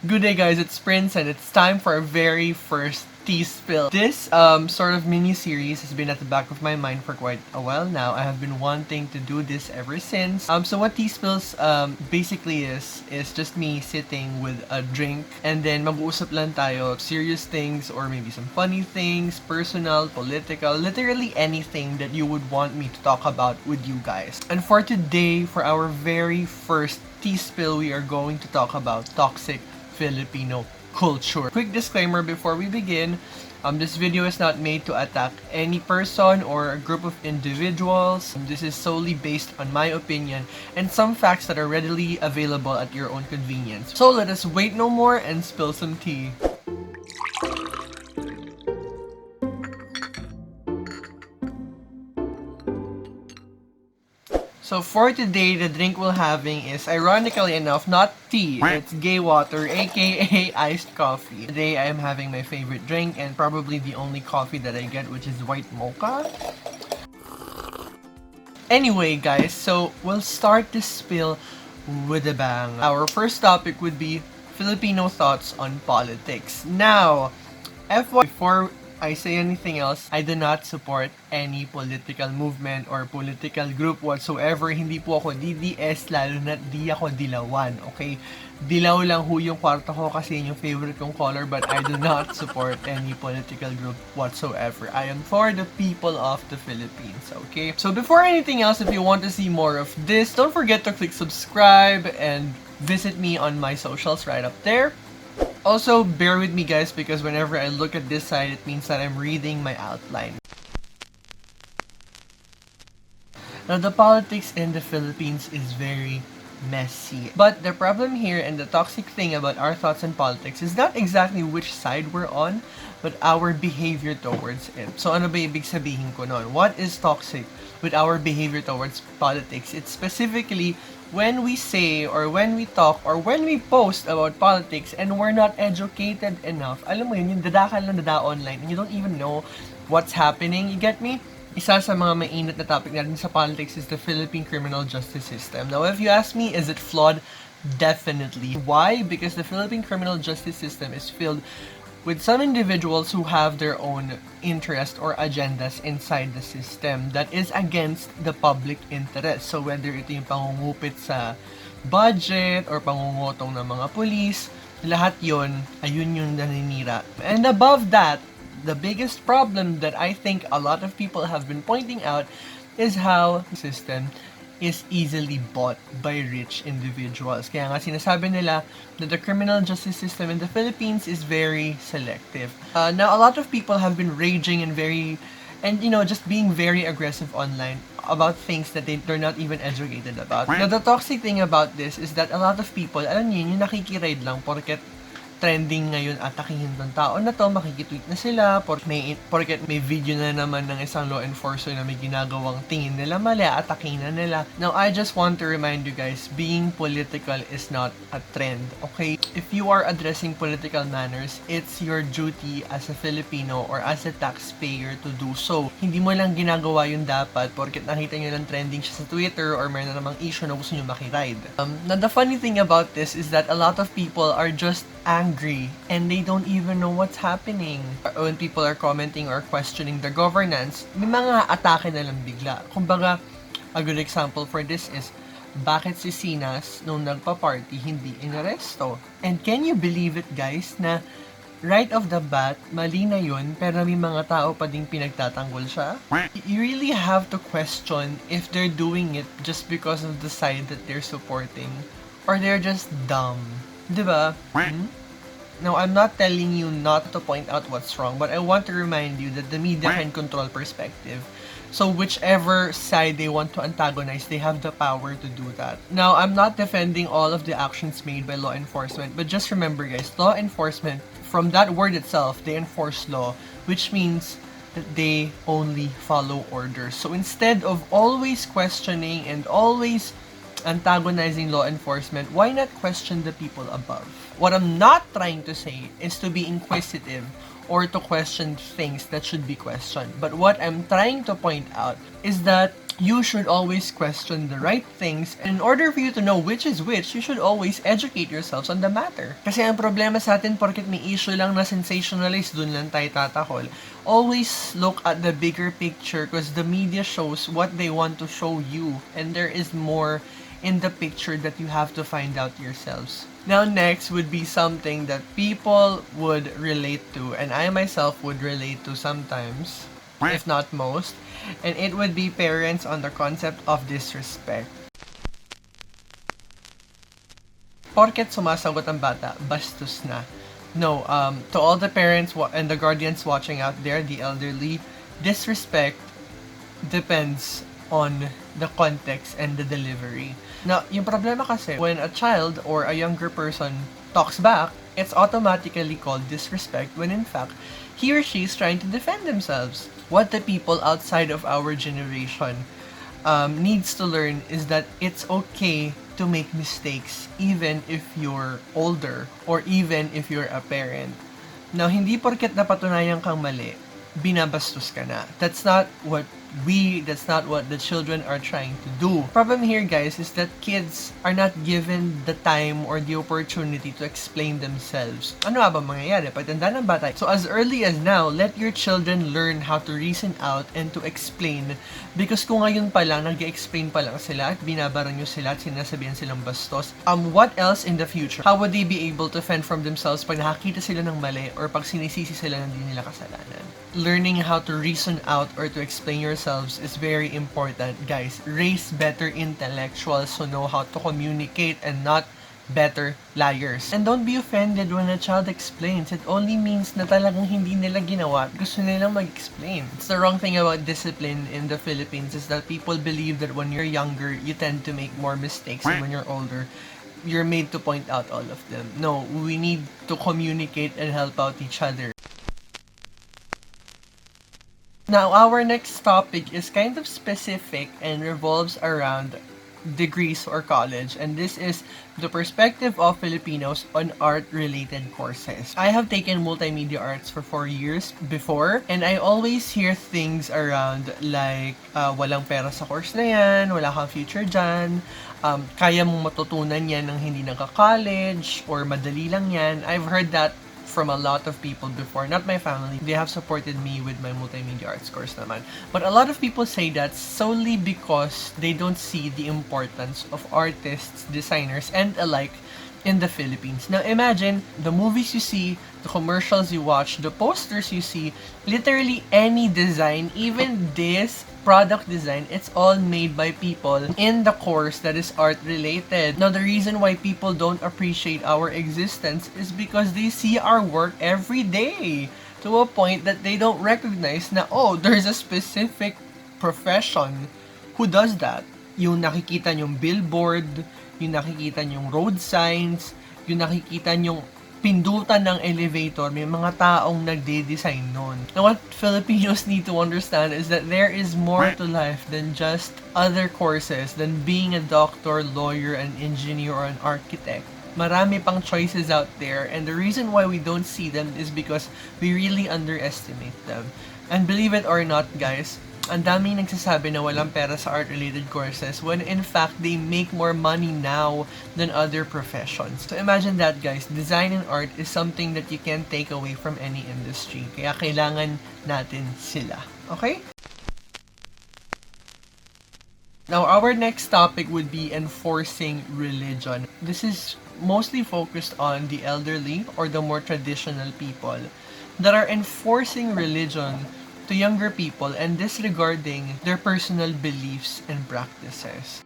Good day guys, it's Prince and it's time for our very first tea spill. This sort of mini-series has been at the back of my mind for quite a while now. I have been wanting to do this ever since. So what tea spills basically is just me sitting with a drink and then mag-uusap lang tayo serious things or maybe some funny things, personal, political, literally anything that you would want me to talk about with you guys. And for today, for our very first tea spill, we are going to talk about toxic Filipino culture. Quick disclaimer before we begin, this video is not made to attack any person or a group of individuals. This is solely based on my opinion and some facts that are readily available at your own convenience. So let us wait no more and spill some tea. So for today, the drink we're having is, ironically enough, not tea. It's gay water, aka iced coffee. Today, I am having my favorite drink and probably the only coffee that I get, which is white mocha. Anyway, guys, so we'll start this spill with a bang. Our first topic would be Filipino thoughts on politics. Now, FY, before I say anything else, I do not support any political movement or political group whatsoever. Hindi po ako DDS, lalo na di ako dilawan, okay? Dilaw lang ho yung kwarto ko kasi yun yung favorite kong color, but I do not support any political group whatsoever. I am for the people of the Philippines, okay? So before anything else, if you want to see more of this, don't forget to click subscribe and visit me on my socials right up there. Also, bear with me guys because whenever I look at this side, it means that I'm reading my outline. Now, the politics in the Philippines is very messy. But the problem here and the toxic thing about our thoughts on politics is not exactly which side we're on, but our behavior towards it. So ano ba ibig sabihin ko nun? What is toxic with our behavior towards politics? It's specifically when we say or when we talk or when we post about politics and we're not educated enough. Alam mo yun, yung dadakal ng dada online and you don't even know what's happening. You get me? Isa sa mga mainit na topic natin sa politics is the Philippine criminal justice system. Now, if you ask me, is it flawed? Definitely. Why? Because the Philippine criminal justice system is filled with some individuals who have their own interest or agendas inside the system that is against the public interest. So whether ito yung pangungupit sa budget or pangungutong ng mga police, lahat yon ayun yung naninira. And above that, the biggest problem that I think a lot of people have been pointing out is how the system is easily bought by rich individuals. Kaya nga sinasabi nila that the criminal justice system in the Philippines is very selective. Now, a lot of people have been raging and just being very aggressive online about things that they're not even educated about. Now, the toxic thing about this is that a lot of people, alam niyo, yung nakikiride lang porket trending ngayon atakihin ng tao na to, makikitweet na sila, porket may video na naman ng isang law enforcer na may ginagawang tingin nila mali, atakihin na nila. Now, I just want to remind you guys, being political is not a trend, okay? If you are addressing political manners, it's your duty as a Filipino or as a taxpayer to do so. Hindi mo lang ginagawa yung dapat porket nakita nyo lang trending siya sa Twitter or meron na namang issue na gusto nyo makiride. Now, the funny thing about this is that a lot of people are just angry and they don't even know what's happening. When people are commenting or questioning the governance, may mga atake na lang bigla. Kumbaga, a good example for this is, bakit si Sinas nung nagpa-party hindi inaresto? And can you believe it guys na right off the bat, mali na yun, pero may mga tao pa ding pinagtatanggol siya? You really have to question if they're doing it just because of the side that they're supporting or they're just dumb. Diba? Now, I'm not telling you not to point out what's wrong, but I want to remind you that the media can control perspective. So whichever side they want to antagonize, they have the power to do that. Now, I'm not defending all of the actions made by law enforcement, but just remember guys, law enforcement, from that word itself, they enforce law, which means that they only follow orders. So instead of always questioning and always antagonizing law enforcement, why not question the people above? What I'm not trying to say is to be inquisitive or to question things that should be questioned. But what I'm trying to point out is that you should always question the right things. And in order for you to know which is which, you should always educate yourselves on the matter. Kasi ang problema sa atin, porket may issue lang na sensationalize, dun lang tayo tatakol. Always look at the bigger picture because the media shows what they want to show you. And there is more in the picture that you have to find out yourselves. Now next would be something that people would relate to, and I myself would relate to sometimes, if not most, and it would be parents on the concept of disrespect. Porket sumasagot ang bata, bastos na. No, to all the parents and the guardians watching out there, the elderly, disrespect depends on the context and the delivery. Now, yung problema kasi, when a child or a younger person talks back, it's automatically called disrespect when in fact, he or she is trying to defend themselves. What the people outside of our generation needs to learn is that it's okay to make mistakes even if you're older or even if you're a parent. Now, hindi porket napatunayan kang mali, binabastos ka na. That's not what the children are trying to do. Problem here, guys, is that kids are not given the time or the opportunity to explain themselves. Ano ba mangyayari pag tanda ng bata? So as early as now, let your children learn how to reason out and to explain, because kung ngayon pa lang, nag-explain pa lang sila at binabara nyo sila at sinasabihan silang bastos, what else in the future? How would they be able to fend from themselves pag nakakita sila ng mali or pag sinisisi sila na hindi nila kasalanan? Learning how to reason out or to explain yourselves is very important, guys. Raise better intellectuals who know how to communicate and not better liars. And don't be offended when a child explains. It only means na talagang hindi nila ginawa at gusto nilang mag-explain. It's the wrong thing about discipline in the Philippines is that people believe that when you're younger, you tend to make more mistakes, and when you're older, you're made to point out all of them. No, we need to communicate and help out each other. Now, our next topic is kind of specific and revolves around degrees or college, and this is the perspective of Filipinos on art-related courses. I have taken multimedia arts for 4 years before, and I always hear things around like, walang pera sa course na yan, wala kang future dyan, kaya mong matutunan yan ng hindi nagka-college, or madali lang yan. I've heard that from a lot of people before, not my family. They have supported me with my multimedia arts course naman. But a lot of people say that solely because they don't see the importance of artists, designers, and alike in the Philippines. Now imagine, the movies you see, the commercials you watch, the posters you see, literally any design, even this product design, it's all made by people in the course that is art related. Now the reason why people don't appreciate our existence is because they see our work every day to a point that they don't recognize na, oh, there's a specific profession who does that. Yung nakikita nyong billboard, yung nakikita nyong road signs, yung nakikita nyong pindutan ng elevator, may mga taong nagde-design nun. Now, what Filipinos need to understand is that there is more to life than just other courses, than being a doctor, lawyer, an engineer, or an architect. Marami pang choices out there, and the reason why we don't see them is because we really underestimate them. And believe it or not, guys, ang daming nagsasabi na walang pera sa art-related courses when in fact they make more money now than other professions. So imagine that, guys. Design and art is something that you can't take away from any industry. Kaya kailangan natin sila. Okay? Now, our next topic would be enforcing religion. This is mostly focused on the elderly or the more traditional people that are enforcing religion to younger people and disregarding their personal beliefs and practices.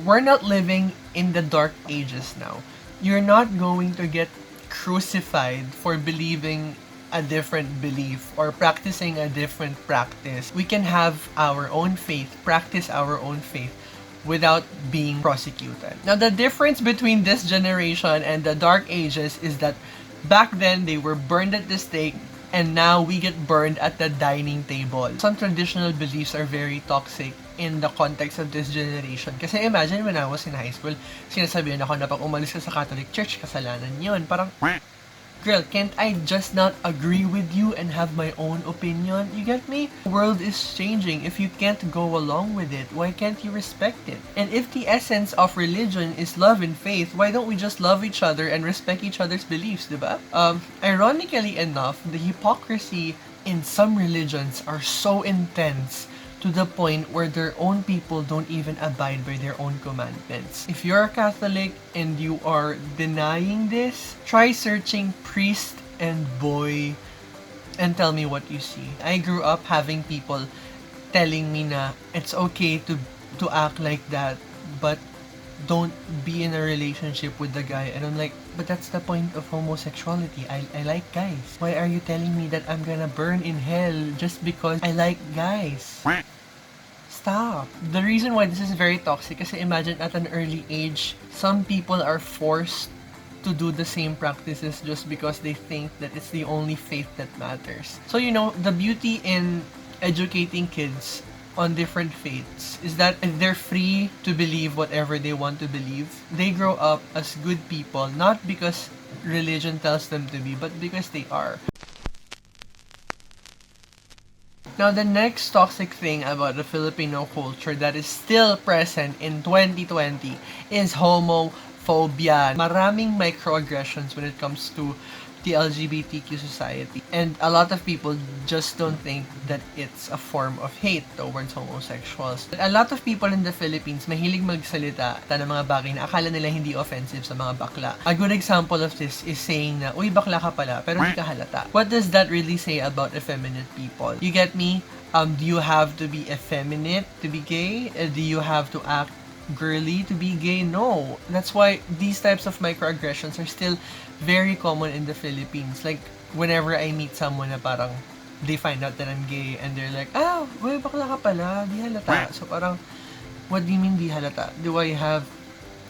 We're not living in the dark ages now. You're not going to get crucified for believing a different belief or practicing a different practice. We can have our own faith, practice our own faith without being prosecuted. Now, the difference between this generation and the dark ages is that back then they were burned at the stake, and now we get burned at the dining table. Some traditional beliefs are very toxic in the context of this generation. Kasi imagine when I was in high school, sinasabihan ako na pag umalis ka sa Catholic Church, kasalanan yun. Parang, Girl, can't I just not agree with you and have my own opinion? You get me? The world is changing. If you can't go along with it, why can't you respect it? And if the essence of religion is love and faith, why don't we just love each other and respect each other's beliefs, diba? Ironically enough, the hypocrisy in some religions are so intense to the point where their own people don't even abide by their own commandments. If you're a Catholic and you are denying this, try searching priest and boy and tell me what you see. I grew up having people telling me na it's okay to act like that, but don't be in a relationship with the guy. And I'm like, but that's the point of homosexuality. I like guys. Why are you telling me that I'm gonna burn in hell just because I like guys? Stop. The reason why this is very toxic is imagine at an early age, some people are forced to do the same practices just because they think that it's the only faith that matters. So, the beauty in educating kids on different faiths is that they're free to believe whatever they want to believe. They grow up as good people, not because religion tells them to be, but because they are. Now, the next toxic thing about the Filipino culture that is still present in 2020 is homophobia. Maraming microaggressions when it comes to the LGBTQ society. And a lot of people just don't think that it's a form of hate towards homosexuals. A lot of people in the Philippines mahilig magsalita ng mga bagay na akala nila hindi offensive sa mga bakla. A good example of this is saying na, uy, bakla ka pala, pero di ka halata. What does that really say about effeminate people? You get me? Do you have to be effeminate to be gay? Do you have to act girly to be gay? No. That's why these types of microaggressions are still very common in the Philippines. Like, whenever I meet someone na parang they find out that I'm gay and they're like, uy, bakla ka pala, di halata. So parang, what do you mean di halata? Do I have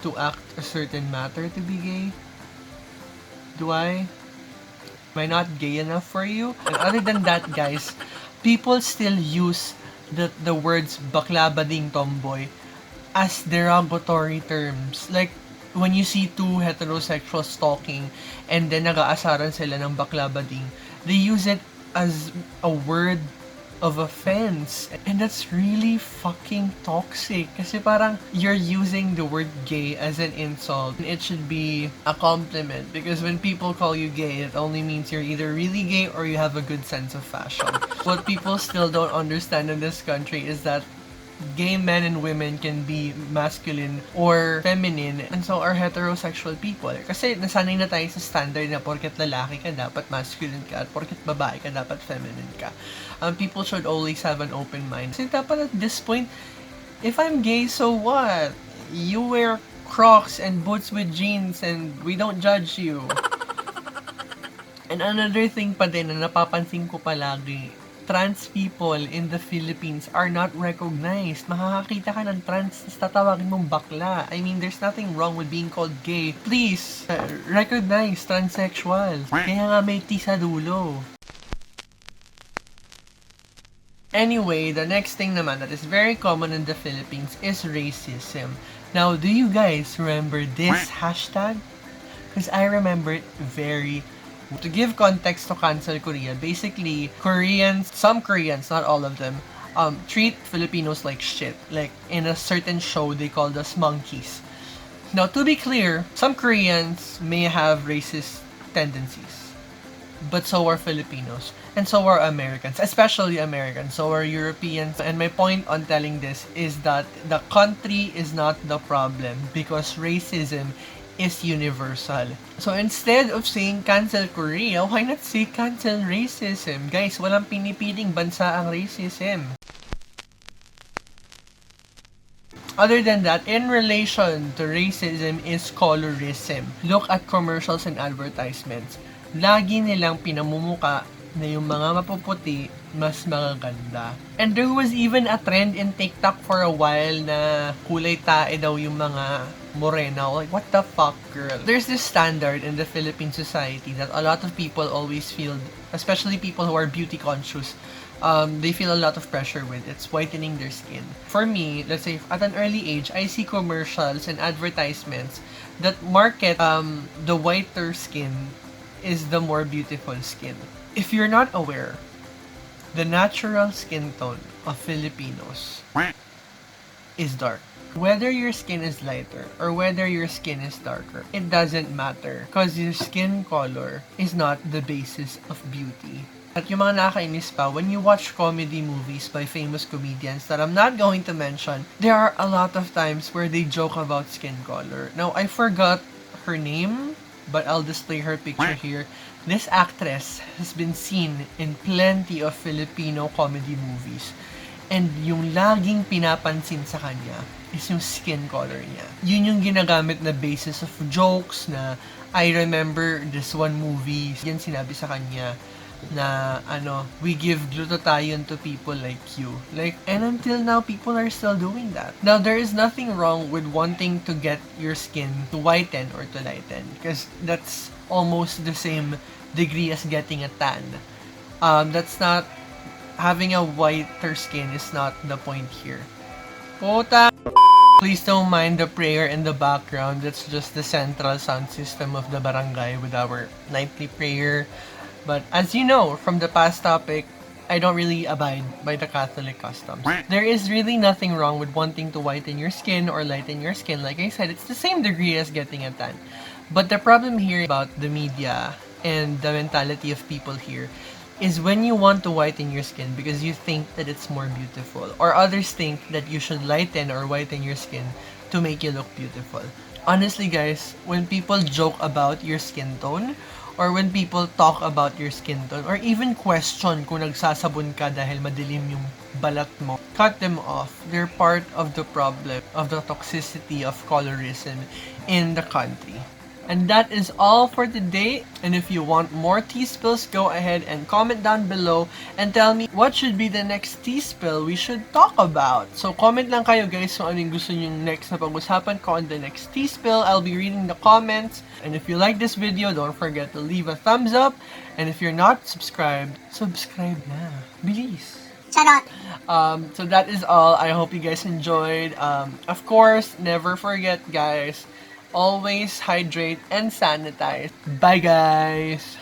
to act a certain matter to be gay? Do I? Am I not gay enough for you? And other than that, guys, people still use the words bakla, bading, tomboy as derogatory terms. Like, when you see two heterosexuals talking and then nag-aasaran sila ng bakla bading, they use it as a word of offense. And that's really fucking toxic. Kasi parang you're using the word gay as an insult. It should be a compliment. Because when people call you gay, it only means you're either really gay or you have a good sense of fashion. What people still don't understand in this country is that gay men and women can be masculine or feminine, and so are heterosexual people. Kasi nasanay na tayo sa standard na porket lalaki ka, dapat masculine ka, at porket babae ka, dapat feminine ka. People should always have an open mind. Kasi dapat at this point, if I'm gay, so what? You wear Crocs and boots with jeans and we don't judge you. And another thing pa din na napapansin ko palagi, trans people in the Philippines are not recognized. Makakakita ka ng trans, tatawagin mong bakla. I mean, there's nothing wrong with being called gay. Please, recognize transsexual. Kaya nga may T sa dulo. Anyway, the next thing naman that is very common in the Philippines is racism. Now, do you guys remember this hashtag? Because I remember it very well. To give context to Cancel Korea, basically, some Koreans, not all of them, treat Filipinos like shit. Like, in a certain show, they called us monkeys. Now, to be clear, some Koreans may have racist tendencies. But so are Filipinos. And so are Americans. Especially Americans. So are Europeans. And my point on telling this is that the country is not the problem. Because racism is universal. So instead of saying cancel Korea, why not say cancel racism? Guys, walang pinipiling bansa ang racism. Other than that, in relation to racism is colorism. Look at commercials and advertisements. Lagi nilang pinamumuka na yung mga mapuputi mas magaganda. And there was even a trend in TikTok for a while na kulay tae daw yung mga morena. Like, what the fuck, girl? There's this standard in the Philippine society that a lot of people always feel, especially people who are beauty conscious, they feel a lot of pressure with. It's whitening their skin. For me, let's say, at an early age, I see commercials and advertisements that market the whiter skin is the more beautiful skin. If you're not aware, the natural skin tone of Filipinos is dark. Whether your skin is lighter or whether your skin is darker, it doesn't matter because your skin color is not the basis of beauty. At yung mga nakakainis pa, when you watch comedy movies by famous comedians that I'm not going to mention, there are a lot of times where they joke about skin color. Now, I forgot her name, but I'll display her picture here. This actress has been seen in plenty of Filipino comedy movies. And yung laging pinapansin sa kanya is yung skin color niya. Yun yung ginagamit na basis of jokes na I remember this one movie. Yan sinabi sa kanya na we give glutathione to people like you. And until now, people are still doing that. Now, there is nothing wrong with wanting to get your skin to whiten or to lighten because that's almost the same degree as getting a tan. That's not having a whiter skin is not the point here. Puta! Please don't mind the prayer in the background. That's just the central sound system of the barangay with our nightly prayer. But as you know from the past topic, I don't really abide by the Catholic customs. There is really nothing wrong with wanting to whiten your skin or lighten your skin. Like I said, it's the same degree as getting a tan. But the problem here about the media and the mentality of people here is when you want to whiten your skin because you think that it's more beautiful, or others think that you should lighten or whiten your skin to make you look beautiful. Honestly, guys, when people joke about your skin tone, or when people talk about your skin tone, or even question kung nagsasabon ka dahil madilim yung balat mo, cut them off. They're part of the problem of the toxicity of colorism in the country. And that is all for today. And if you want more tea spills, go ahead and comment down below and tell me what should be the next tea spill we should talk about. So comment lang kayo guys kung ano yung gusto nyo next na pag-usapan ko on the next tea spill. I'll be reading the comments. And if you like this video, don't forget to leave a thumbs up. And if you're not subscribed, subscribe na. Bilis. Charot. So that is all. I hope you guys enjoyed. Of course, never forget guys, always hydrate and sanitize. Bye guys!